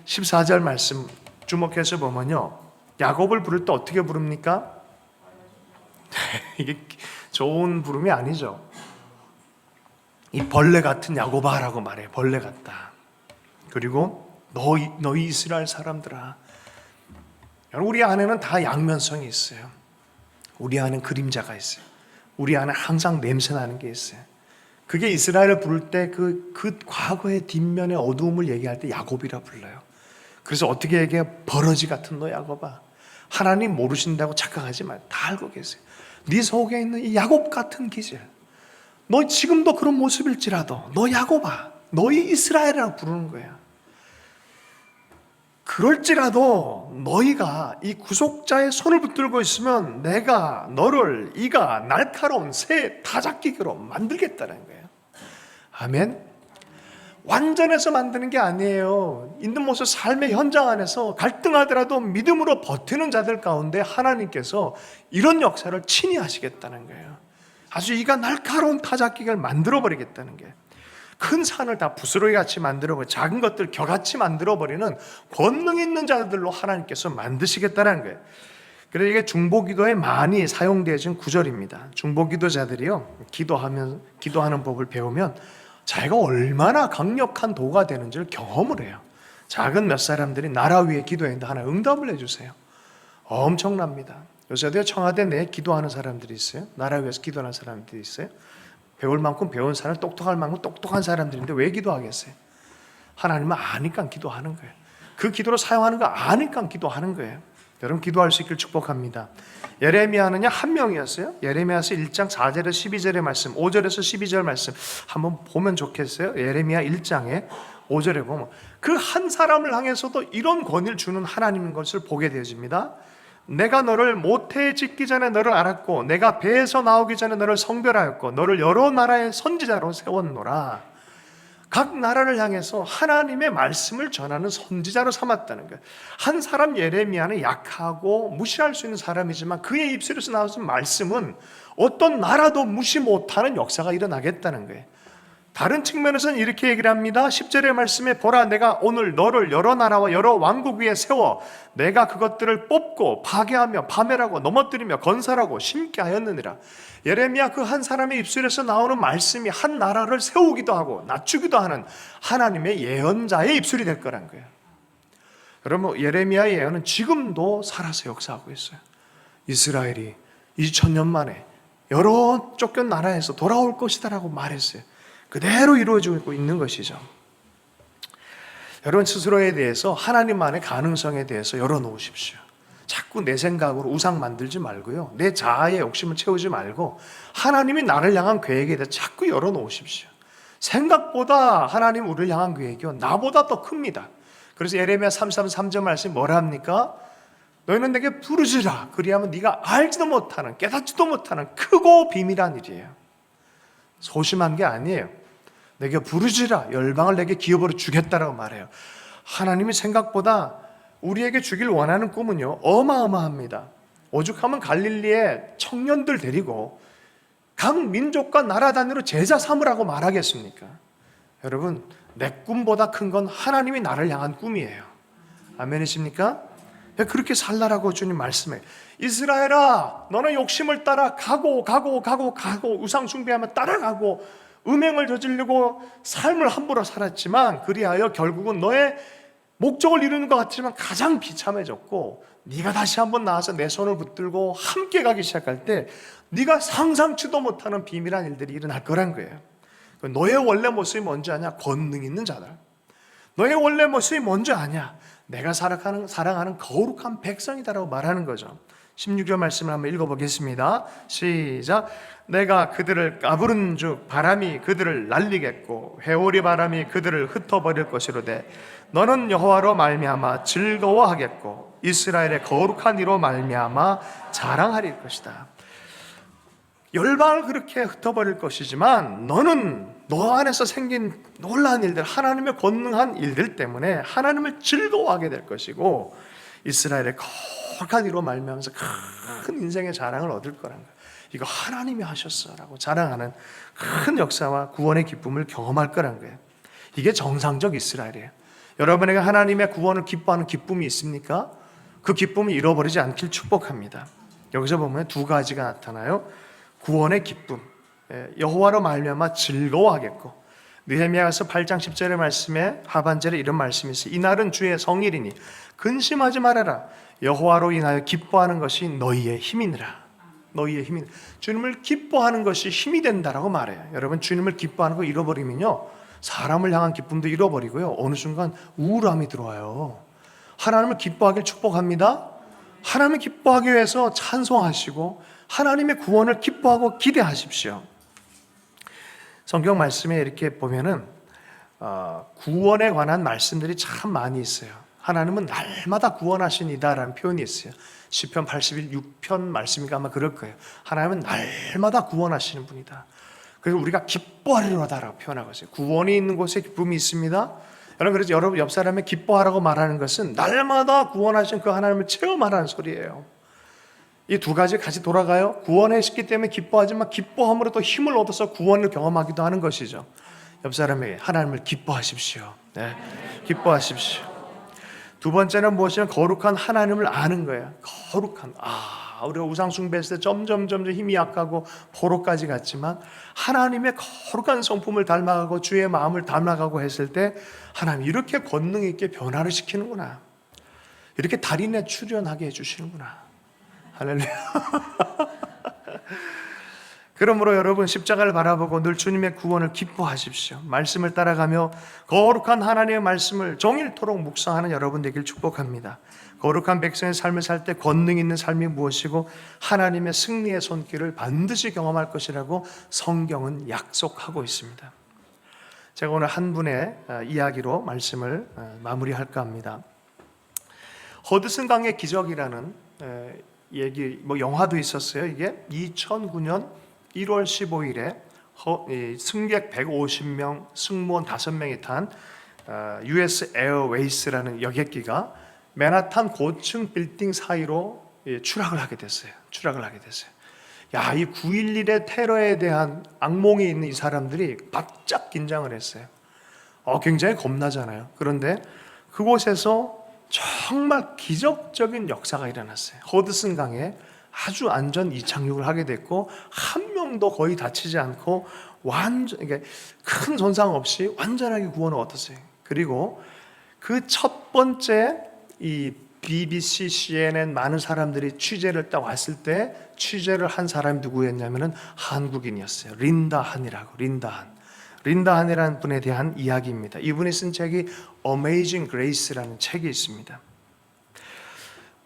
14절 말씀 주목해서 보면요, 야곱을 부를 때 어떻게 부릅니까? 이게 좋은 부름이 아니죠. 이 벌레 같은 야곱아라고 말해요. 벌레 같다. 그리고 너희 이스라엘 사람들아. 우리 안에는 다 양면성이 있어요. 우리 안에는 그림자가 있어요. 우리 안에 항상 냄새나는 게 있어요. 그게 이스라엘을 부를 때 그 과거의 뒷면의 어두움을 얘기할 때 야곱이라 불러요. 그래서 어떻게 얘기해요? 버러지 같은 너 야곱아. 하나님 모르신다고 착각하지 마. 다 알고 계세요. 네 속에 있는 이 야곱 같은 기질. 너 지금도 그런 모습일지라도 너 야곱아. 너희 이스라엘이라고 부르는 거예요. 그럴지라도 너희가 이 구속자의 손을 붙들고 있으면 내가 너를 이가 날카로운 새 타작기로 만들겠다는 거예요. 아멘. 완전해서 만드는 게 아니에요. 있는 모습 삶의 현장 안에서 갈등하더라도 믿음으로 버티는 자들 가운데 하나님께서 이런 역사를 친히 하시겠다는 거예요. 아주 이가 날카로운 타작기를 만들어버리겠다는 거예요. 큰 산을 다 부스러기 같이 만들어버리고 작은 것들 겨같이 만들어버리는 권능 있는 자들로 하나님께서 만드시겠다는 거예요. 그래서 이게 중보기도에 많이 사용되어진 구절입니다. 중보기도자들이요, 기도하는 법을 배우면 자기가 얼마나 강력한 도가 되는지를 경험을 해요. 작은 몇 사람들이 나라 위에 기도했는데 하나 응답을 해주세요. 엄청납니다. 요새도 청와대 내에 기도하는 사람들이 있어요. 나라 위에서 기도하는 사람들이 있어요. 배울 만큼 배운 사람, 똑똑할 만큼 똑똑한 사람들인데 왜 기도하겠어요? 하나님은 아니까 기도하는 거예요. 그 기도로 사용하는 거 아니까 기도하는 거예요. 여러분 기도할 수 있기를 축복합니다. 예레미야는요 한 명이었어요. 예레미야서 1장 4절에서 12절의 말씀, 5절에서 12절 말씀 한번 보면 좋겠어요. 예레미야 1장에 5절에 보면 그 한 사람을 향해서도 이런 권위를 주는 하나님인 것을 보게 되어집니다. 내가 너를 모태에 짓기 전에 너를 알았고 내가 배에서 나오기 전에 너를 성별하였고 너를 여러 나라의 선지자로 세웠노라. 각 나라를 향해서 하나님의 말씀을 전하는 선지자로 삼았다는 거예요. 한 사람 예레미야는 약하고 무시할 수 있는 사람이지만 그의 입술에서 나오는 말씀은 어떤 나라도 무시 못하는 역사가 일어나겠다는 거예요. 다른 측면에서는 이렇게 얘기를 합니다. 10절의 말씀에 보라, 내가 오늘 너를 여러 나라와 여러 왕국 위에 세워 내가 그것들을 뽑고 파괴하며 파멸하고 넘어뜨리며 건설하고 심게 하였느니라. 예레미야 그 한 사람의 입술에서 나오는 말씀이 한 나라를 세우기도 하고 낮추기도 하는 하나님의 예언자의 입술이 될 거란 거예요. 여러분, 예레미야의 예언은 지금도 살아서 역사하고 있어요. 이스라엘이 2000년 만에 여러 쫓겨난 나라에서 돌아올 것이다라고 말했어요. 그대로 이루어지고 있는 것이죠. 여러분, 스스로에 대해서 하나님만의 가능성에 대해서 열어놓으십시오. 자꾸 내 생각으로 우상 만들지 말고요, 내 자아의 욕심을 채우지 말고 하나님이 나를 향한 계획에 대해서 자꾸 열어놓으십시오. 생각보다 하나님 우리를 향한 계획이요 나보다 더 큽니다. 그래서 예레미야 33절 말씀이 뭐라 합니까? 너희는 내게 부르지라, 그리하면 네가 알지도 못하는, 깨닫지도 못하는 크고 비밀한 일이에요. 소심한 게 아니에요. 내게 부르지라, 열방을 내게 기업으로 주겠다라고 말해요. 하나님이 생각보다 우리에게 주길 원하는 꿈은요 어마어마합니다. 오죽하면 갈릴리에 청년들 데리고 각 민족과 나라 단위로 제자 삼으라고 말하겠습니까? 여러분, 내 꿈보다 큰 건 하나님이 나를 향한 꿈이에요. 아멘이십니까? 그렇게 살라라고 주님 말씀해. 이스라엘아, 너는 욕심을 따라 가고 우상 숭배하며 따라가고 음행을 저지르고 삶을 함부로 살았지만 그리하여 결국은 너의 목적을 이루는 것 같지만 가장 비참해졌고, 네가 다시 한번 나와서 내 손을 붙들고 함께 가기 시작할 때 네가 상상치도 못하는 비밀한 일들이 일어날 거란 거예요. 너의 원래 모습이 뭔지 아냐? 권능 있는 자다. 너의 원래 모습이 뭔지 아냐? 내가 사랑하는 거룩한 백성이다라고 말하는 거죠. 16절 말씀을 한번 읽어보겠습니다. 시작. 내가 그들을 까부른 즉 바람이 그들을 날리겠고 회오리 바람이 그들을 흩어버릴 것이로되 너는 여호와로 말미암아 즐거워하겠고 이스라엘의 거룩한 이로 말미암아 자랑하릴 것이다. 열방을 그렇게 흩어버릴 것이지만 너는 너 안에서 생긴 놀라운 일들, 하나님의 권능한 일들 때문에 하나님을 즐거워하게 될 것이고 이스라엘의 거룩한 이로 말미암아서 큰 인생의 자랑을 얻을 거란 거예요. 이거 하나님이 하셨어라고 자랑하는 큰 역사와 구원의 기쁨을 경험할 거란 거예요. 이게 정상적 이스라엘이에요. 여러분에게 하나님의 구원을 기뻐하는 기쁨이 있습니까? 그 기쁨을 잃어버리지 않길 축복합니다. 여기서 보면 두 가지가 나타나요. 구원의 기쁨, 여호와로 말미암아 즐거워하겠고, 느헤미야서 8장 10절의 말씀에 하반절에 이런 말씀이 있어요. 이날은 주의 성일이니 근심하지 말아라. 여호와로 인하여 기뻐하는 것이 너희의 힘이니라. 너희의 힘이, 주님을 기뻐하는 것이 힘이 된다라고 말해요. 여러분, 주님을 기뻐하는 거 잃어버리면요 사람을 향한 기쁨도 잃어버리고요 어느 순간 우울함이 들어와요. 하나님을 기뻐하길 축복합니다. 하나님을 기뻐하기 위해서 찬송하시고 하나님의 구원을 기뻐하고 기대하십시오. 성경 말씀에 이렇게 보면은 구원에 관한 말씀들이 참 많이 있어요. 하나님은 날마다 구원하시니다라는 표현이 있어요. 시편 81편 말씀이니까 아마 그럴 거예요. 하나님은 날마다 구원하시는 분이다. 그래서 우리가 기뻐하리로다라고 표현하고 있어요. 구원이 있는 곳에 기쁨이 있습니다. 여러분, 그래서 여러분 옆 사람의 기뻐하라고 말하는 것은 날마다 구원하신 그 하나님을 체험하라는 소리예요. 이 두 가지 같이 돌아가요. 구원했기 때문에 기뻐하지만 기뻐함으로 또 힘을 얻어서 구원을 경험하기도 하는 것이죠. 옆 사람에게 하나님을 기뻐하십시오. 네, 기뻐하십시오. 두 번째는 무엇이냐면 거룩한 하나님을 아는 거예요. 거룩한, 우리가 우상 숭배했을 때 점점 힘이 약하고 포로까지 갔지만 하나님의 거룩한 성품을 닮아가고 주의 마음을 닮아가고 했을 때 하나님 이렇게 권능 있게 변화를 시키는구나. 이렇게 달인에 출연하게 해주시는구나. 할렐루야. 그러므로 여러분 십자가를 바라보고 늘 주님의 구원을 기뻐하십시오. 말씀을 따라가며 거룩한 하나님의 말씀을 종일토록 묵상하는 여러분 되길 축복합니다. 거룩한 백성의 삶을 살 때 권능 있는 삶이 무엇이고 하나님의 승리의 손길을 반드시 경험할 것이라고 성경은 약속하고 있습니다. 제가 오늘 한 분의 이야기로 말씀을 마무리할까 합니다. 허드슨 강의 기적이라는 얘기, 영화도 있었어요. 이게 2009년 1월 15일에 승객 150명, 승무원 5명이 탄 US 에어웨이스라는 여객기가 맨하탄 고층 빌딩 사이로 추락을 하게 됐어요. 야, 이 9.11의 테러에 대한 악몽이 있는 이 사람들이 바짝 긴장을 했어요. 굉장히 겁나잖아요. 그런데 그곳에서 정말 기적적인 역사가 일어났어요. 허드슨 강에 아주 안전 이착륙을 하게 됐고 한 명도 거의 다치지 않고 그러니까 큰 손상 없이 완전하게 구원을 얻었어요. 그리고 그 첫 번째 이 BBC, CNN 많은 사람들이 취재를 딱 왔을 때 취재를 한 사람이 누구였냐면은 한국인이었어요. 린다 한이라고. 린다 한이라는 분에 대한 이야기입니다. 이분이 쓴 책이 Amazing Grace라는 책이 있습니다.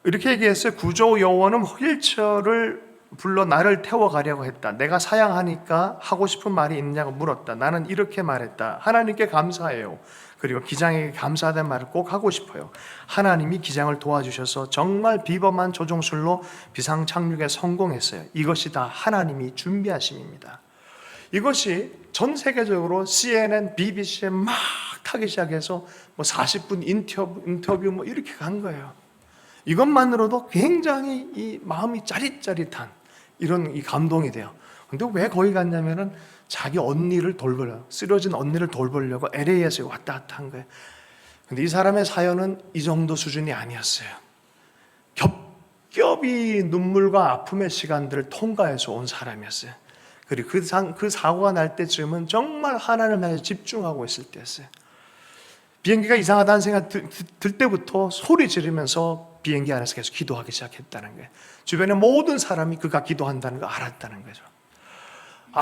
이렇게 얘기했어요. 구조 요원은 휠체어를 불러 나를 태워가려고 했다. 내가 사양하니까 하고 싶은 말이 있냐고 물었다. 나는 이렇게 말했다. 하나님께 감사해요. 그리고 기장에게 감사하다는 말을 꼭 하고 싶어요. 하나님이 기장을 도와주셔서 정말 비범한 조종술로 비상 착륙에 성공했어요. 이것이 다 하나님이 준비하심입니다. 이것이 전 세계적으로 CNN, BBC에 막 타기 시작해서 40분 인터뷰 이렇게 간 거예요. 이것만으로도 굉장히 이 마음이 짜릿짜릿한 이런 이 감동이 돼요. 근데 왜 거기 갔냐면은 자기 언니를 돌보려고, 쓰러진 언니를 돌보려고 LA에서 왔다 갔다 한 거예요. 근데 이 사람의 사연은 이 정도 수준이 아니었어요. 겹겹이 눈물과 아픔의 시간들을 통과해서 온 사람이었어요. 그리고 그 사고가 날 때쯤은 정말 하나님을 향해 집중하고 있을 때였어요. 비행기가 이상하다는 생각 들 때부터 소리 지르면서 비행기 안에서 계속 기도하기 시작했다는 거예요. 주변의 모든 사람이 그가 기도한다는 걸 알았다는 거죠.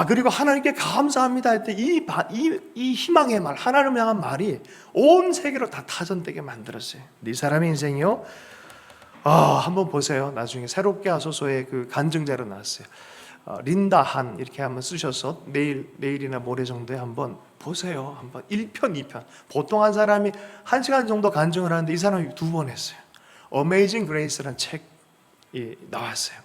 그리고 하나님께 감사합니다 할 때 이 희망의 말, 하나님을 향한 말이 온 세계로 다 타전되게 만들었어요. 이 사람의 인생이요. 한번 보세요. 나중에 새롭게 하소서의 그 간증자로 나왔어요. 린다 한 이렇게 한번 쓰셔서 내일이나 모레 정도에 한번 보세요. 한번 1편, 2편. 보통 한 사람이 1시간 정도 간증을 하는데 이 사람이 2번 했어요. Amazing Grace라는 책이 나왔어요.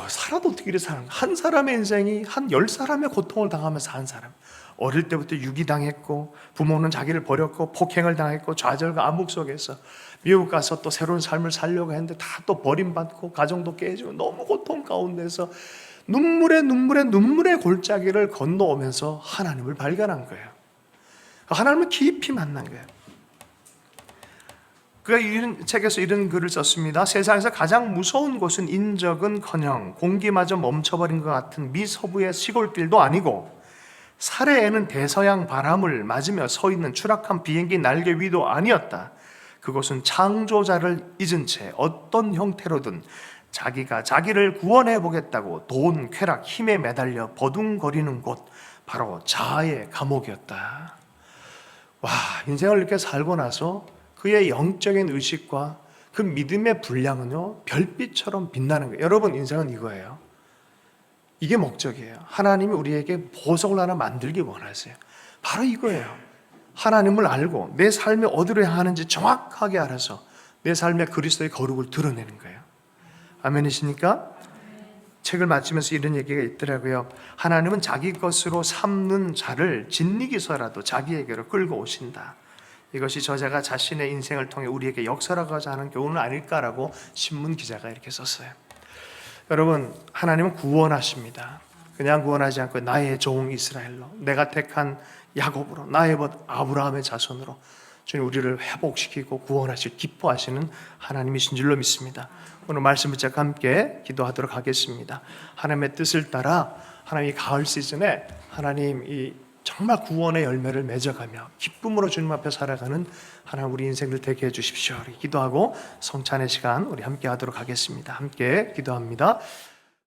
살아도 어떻게 이렇게 사는, 한 사람의 인생이 한 10사람의 고통을 당하면서 한 사람. 어릴 때부터 유기당했고 부모는 자기를 버렸고 폭행을 당했고 좌절과 암흑 속에서 미국 가서 또 새로운 삶을 살려고 했는데 다 또 버림받고 가정도 깨지고 너무 고통 가운데서 눈물의 골짜기를 건너오면서 하나님을 발견한 거예요. 하나님을 깊이 만난 거예요. 그가 이런 책에서 이런 글을 썼습니다. 세상에서 가장 무서운 곳은 인적은커녕 공기마저 멈춰버린 것 같은 미서부의 시골길도 아니고 살해에는 대서양 바람을 맞으며 서 있는 추락한 비행기 날개 위도 아니었다. 그곳은 창조자를 잊은 채 어떤 형태로든 자기가 자기를 구원해 보겠다고 돈, 쾌락, 힘에 매달려 버둥거리는 곳, 바로 자아의 감옥이었다. 인생을 이렇게 살고 나서 그의 영적인 의식과 그 믿음의 분량은요, 별빛처럼 빛나는 거예요. 여러분, 인생은 이거예요. 이게 목적이에요. 하나님이 우리에게 보석을 하나 만들기 원하세요. 바로 이거예요. 하나님을 알고 내 삶이 어디로 향하는지 정확하게 알아서 내 삶의 그리스도의 거룩을 드러내는 거예요. 아멘이십니까? 책을 마치면서 이런 얘기가 있더라고요. 하나님은 자기 것으로 삼는 자를 진리기서라도 자기에게로 끌고 오신다. 이것이 저자가 자신의 인생을 통해 우리에게 역설하고자 하는 교훈은 아닐까라고 신문 기자가 이렇게 썼어요. 여러분, 하나님은 구원하십니다. 그냥 구원하지 않고 나의 종 이스라엘로, 내가 택한 야곱으로, 나의 벗 아브라함의 자손으로 주님 우리를 회복시키고 구원하실, 기뻐하시는 하나님이신 줄로 믿습니다. 오늘 말씀 붙잡고 함께 기도하도록 하겠습니다. 하나님의 뜻을 따라 하나님 이 가을 시즌에 하나님 이 정말 구원의 열매를 맺어가며 기쁨으로 주님 앞에 살아가는 하나님 우리 인생들 되게 해주십시오. 우리 기도하고 성찬의 시간 우리 함께 하도록 하겠습니다. 함께 기도합니다.